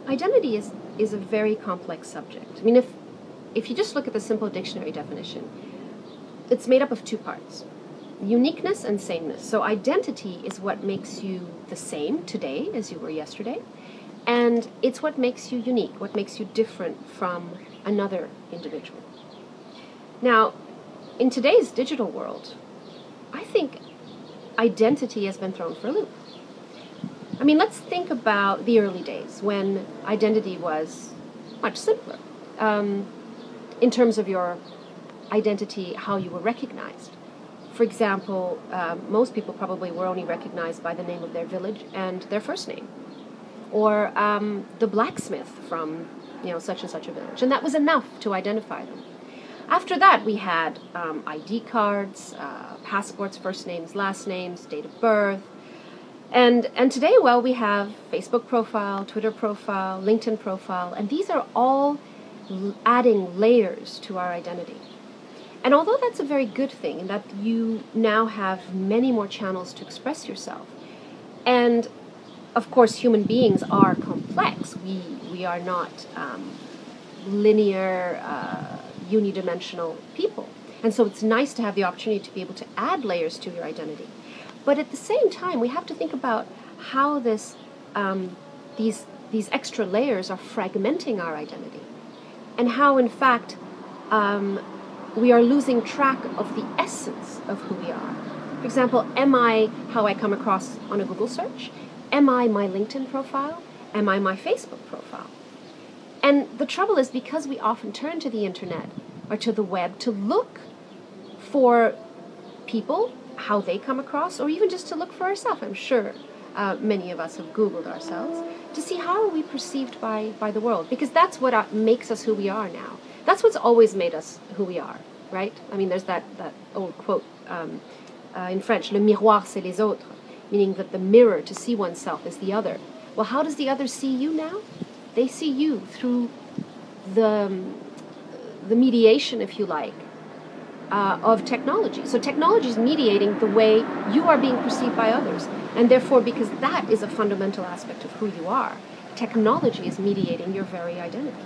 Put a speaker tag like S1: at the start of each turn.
S1: Identity is a very complex subject. I mean, if you just look at the simple dictionary definition, it's made up of two parts: uniqueness and sameness. So identity is what makes you the same today as you were yesterday, and it's what makes you unique, what makes you different from another individual. Now, in today's digital world, I think identity has been thrown for a loop. I mean, let's think about the early days when identity was much simpler in terms of your identity, how you were recognized. For example, most people probably were only recognized by the name of their village and their first name, or the blacksmith from such and such a village, and that was enough to identify them. After that, we had ID cards, passports, first names, last names, date of birth. And today, well, we have Facebook profile, Twitter profile, LinkedIn profile, and these are all adding layers to our identity. And although that's a very good thing, in that you now have many more channels to express yourself, and of course human beings are complex, we are not linear, unidimensional people, and so it's nice to have the opportunity to be able to add layers to your identity. But at the same time, we have to think about how these extra layers are fragmenting our identity, and how, in fact, we are losing track of the essence of who we are. For example, am I how I come across on a Google search? Am I my LinkedIn profile? Am I my Facebook profile? And the trouble is, because we often turn to the internet or to the web to look for people, how they come across, or even just to look for ourselves. I'm sure many of us have Googled ourselves to see how are we perceived by the world, because that's what makes us who we are now. That's what's always made us who we are, right? I mean, there's that old quote in French, le miroir c'est les autres, meaning that the mirror to see oneself is the other. Well, how does the other see you now? They see you through the mediation, if you like, of technology. So technology is mediating the way you are being perceived by others. And therefore, because that is a fundamental aspect of who you are, technology is mediating your very identity.